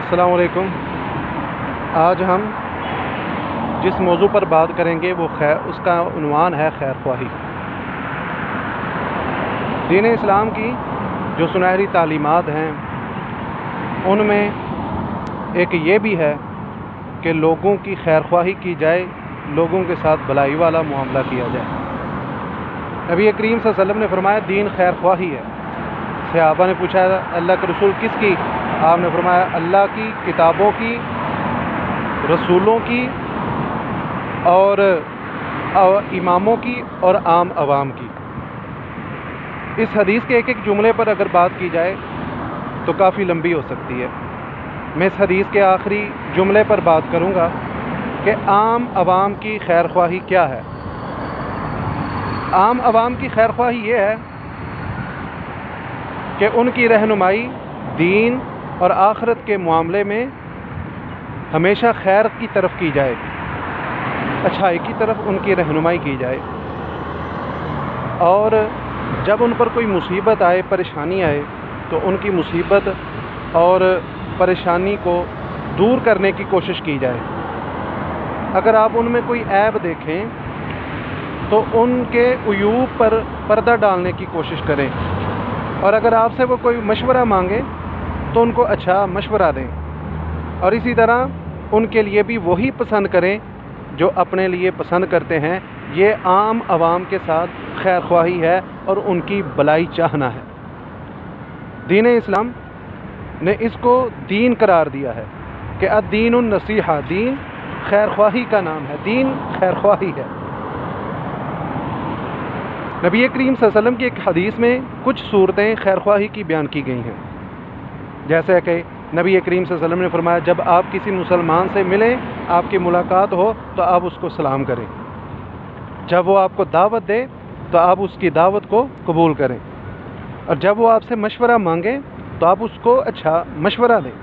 السلام علیکم۔ آج ہم جس موضوع پر بات کریں گے وہ اس کا عنوان ہے خیر خواہی۔ دین اسلام کی جو سنہری تعلیمات ہیں ان میں ایک یہ بھی ہے کہ لوگوں کی خیر خواہی کی جائے، لوگوں کے ساتھ بھلائی والا معاملہ کیا جائے۔ نبی کریم صلی اللہ علیہ وسلم نے فرمایا دین خیر خواہی ہے۔ صحابہ نے پوچھا اللہ کے رسول کس کی؟ آپ نے فرمایا اللہ کی، کتابوں کی، رسولوں کی اور اماموں کی اور عام عوام کی۔ اس حدیث کے ایک ایک جملے پر اگر بات کی جائے تو کافی لمبی ہو سکتی ہے۔ میں اس حدیث کے آخری جملے پر بات کروں گا کہ عام عوام کی خیر خواہی کیا ہے۔ عام عوام کی خیر خواہی یہ ہے کہ ان کی رہنمائی دین اور آخرت کے معاملے میں ہمیشہ خیر کی طرف کی جائے، اچھائی کی طرف ان کی رہنمائی کی جائے، اور جب ان پر کوئی مصیبت آئے، پریشانی آئے تو ان کی مصیبت اور پریشانی کو دور کرنے کی کوشش کی جائے۔ اگر آپ ان میں کوئی عیب دیکھیں تو ان کے عیوب پر پردہ ڈالنے کی کوشش کریں، اور اگر آپ سے وہ کوئی مشورہ مانگے تو ان کو اچھا مشورہ دیں، اور اسی طرح ان کے لیے بھی وہی پسند کریں جو اپنے لیے پسند کرتے ہیں۔ یہ عام عوام کے ساتھ خیر خواہی ہے اور ان کی بھلائی چاہنا ہے۔ دین اسلام نے اس کو دین قرار دیا ہے کہ الدین النصیحہ، دین خیر خواہی کا نام ہے، دین خیر خواہی ہے۔ نبی کریم صلی اللہ علیہ وسلم کی ایک حدیث میں کچھ صورتیں خیر خواہی کی بیان کی گئی ہیں، جیسے کہ نبی کریم صلی اللہ علیہ وسلم نے فرمایا جب آپ کسی مسلمان سے ملیں، آپ کی ملاقات ہو تو آپ اس کو سلام کریں، جب وہ آپ کو دعوت دے تو آپ اس کی دعوت کو قبول کریں، اور جب وہ آپ سے مشورہ مانگے تو آپ اس کو اچھا مشورہ دیں،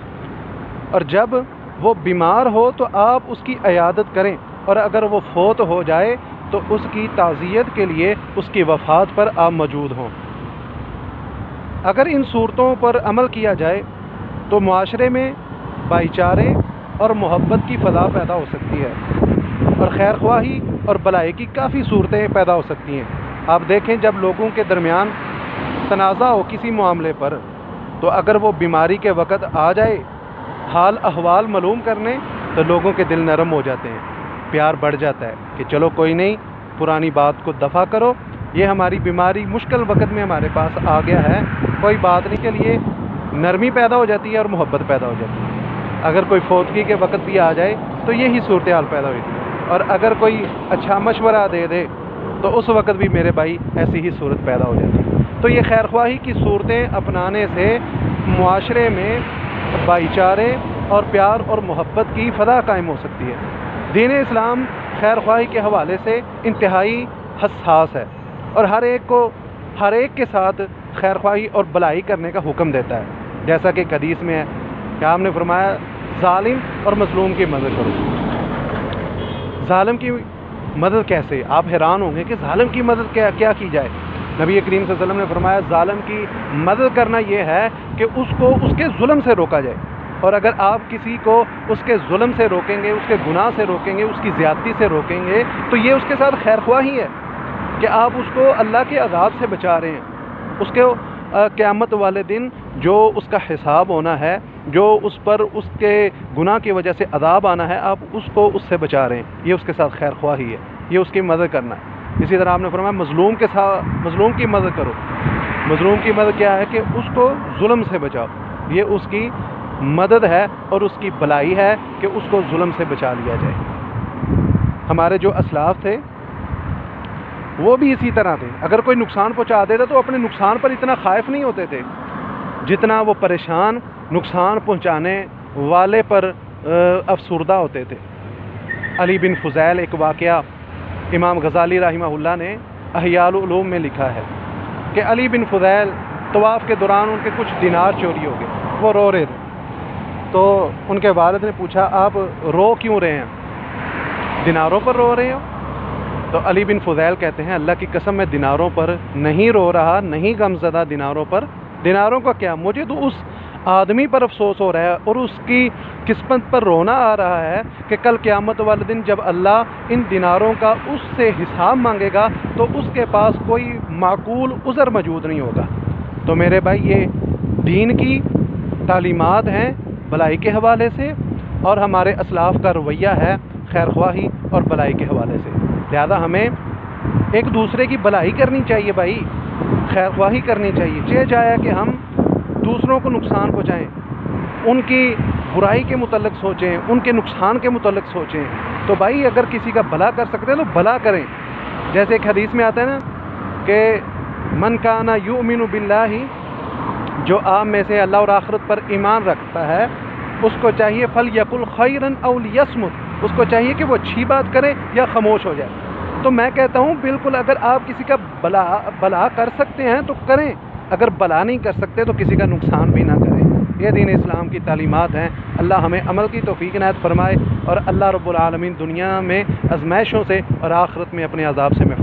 اور جب وہ بیمار ہو تو آپ اس کی عیادت کریں، اور اگر وہ فوت ہو جائے تو اس کی تعزیت کے لیے اس کی وفات پر آپ موجود ہوں۔ اگر ان صورتوں پر عمل کیا جائے تو معاشرے میں بھائی چارے اور محبت کی فضا پیدا ہو سکتی ہے، اور خیر خواہی اور بھلائی کی کافی صورتیں پیدا ہو سکتی ہیں۔ آپ دیکھیں جب لوگوں کے درمیان تنازع ہو کسی معاملے پر تو اگر وہ بیماری کے وقت آ جائے حال احوال معلوم کرنے تو لوگوں کے دل نرم ہو جاتے ہیں، پیار بڑھ جاتا ہے کہ چلو کوئی نہیں، پرانی بات کو دفع کرو، یہ ہماری بیماری مشکل وقت میں ہمارے پاس آ گیا ہے، کوئی بات نہیں، کے لیے نرمی پیدا ہو جاتی ہے اور محبت پیدا ہو جاتی ہے۔ اگر کوئی فوتگی کے وقت بھی آ جائے تو یہی صورتحال پیدا ہوئی تھی، اور اگر کوئی اچھا مشورہ دے دے تو اس وقت بھی میرے بھائی ایسی ہی صورت پیدا ہو جاتی ہے۔ تو یہ خیر خواہی کی صورتیں اپنانے سے معاشرے میں بھائی چارے اور پیار اور محبت کی فضا قائم ہو سکتی ہے۔ دین اسلام خیر خواہی کے حوالے سے انتہائی حساس ہے، اور ہر ایک کے ساتھ خیر خواہی اور بھلائی کرنے کا حکم دیتا ہے، جیسا کہ حدیث میں ہے کہ آپ نے فرمایا ظالم اور مظلوم کی مدد کرو۔ ظالم کی مدد کیسے؟ آپ حیران ہوں گے کہ ظالم کی مدد کیا کی جائے؟ نبی کریم صلی اللہ علیہ وسلم نے فرمایا ظالم کی مدد کرنا یہ ہے کہ اس کو اس کے ظلم سے روکا جائے، اور اگر آپ کسی کو اس کے ظلم سے روکیں گے، اس کے گناہ سے روکیں گے، اس کی زیادتی سے روکیں گے تو یہ اس کے ساتھ خیر خواہی ہے کہ آپ اس کو اللہ کے عذاب سے بچا رہے ہیں۔ اس کے قیامت والے دن جو اس کا حساب ہونا ہے، جو اس پر اس کے گناہ کی وجہ سے عذاب آنا ہے، آپ اس کو اس سے بچا رہے ہیں، یہ اس کے ساتھ خیر خواہی ہے، یہ اس کی مدد کرنا ہے۔ اسی طرح آپ نے فرمایا مظلوم کی مدد کرو۔ مظلوم کی مدد کیا ہے کہ اس کو ظلم سے بچاؤ، یہ اس کی مدد ہے اور اس کی بھلائی ہے کہ اس کو ظلم سے بچا لیا جائے۔ ہمارے جو اسلاف تھے وہ بھی اسی طرح تھے، اگر کوئی نقصان پہنچا دیتا تو اپنے نقصان پر اتنا خائف نہیں ہوتے تھے جتنا وہ پریشان نقصان پہنچانے والے پر افسردہ ہوتے تھے۔ علی بن فضیل، ایک واقعہ امام غزالی رحمہ اللہ نے احیاء العلوم میں لکھا ہے کہ علی بن فضیل طواف کے دوران ان کے کچھ دینار چوری ہو گئے، وہ رو رہے تھے، تو ان کے والد نے پوچھا آپ رو کیوں رہے ہیں؟ دیناروں پر رو رہے ہو؟ تو علی بن فضیل کہتے ہیں اللہ کی قسم میں دیناروں پر نہیں رو رہا، نہیں غم زدہ دیناروں پر۔ دیناروں کا کیا، مجھے تو اس آدمی پر افسوس ہو رہا ہے اور اس کی قسمت پر رونا آ رہا ہے کہ کل قیامت والے دن جب اللہ ان دیناروں کا اس سے حساب مانگے گا تو اس کے پاس کوئی معقول عذر موجود نہیں ہوگا۔ تو میرے بھائی یہ دین کی تعلیمات ہیں بھلائی کے حوالے سے، اور ہمارے اسلاف کا رویہ ہے خیر خواہی اور بھلائی کے حوالے سے، لہذا ہمیں ایک دوسرے کی بھلائی کرنی چاہیے بھائی، خیر خواہی کرنی چاہیے، چہ جایا کہ ہم دوسروں کو نقصان پہنچائیں، ان کی برائی کے متعلق سوچیں، ان کے نقصان کے متعلق سوچیں۔ تو بھائی اگر کسی کا بھلا کر سکتے ہیں تو بھلا کریں، جیسے ایک حدیث میں آتا ہے نا کہ من کان یؤمن باللہ، جو آپ میں سے اللہ اور آخرت پر ایمان رکھتا ہے اس کو چاہیے فلیقل خیرا او لیصمت، اس کو چاہیے کہ وہ اچھی بات کرے یا خاموش ہو جائے۔ تو میں کہتا ہوں بالکل اگر آپ کسی کا بھلا کر سکتے ہیں تو کریں، اگر بھلا نہیں کر سکتے تو کسی کا نقصان بھی نہ کریں۔ یہ دین اسلام کی تعلیمات ہیں۔ اللہ ہمیں عمل کی توفیق عنایت فرمائے، اور اللہ رب العالمین دنیا میں آزمائشوں سے اور آخرت میں اپنے عذاب سے محفوظ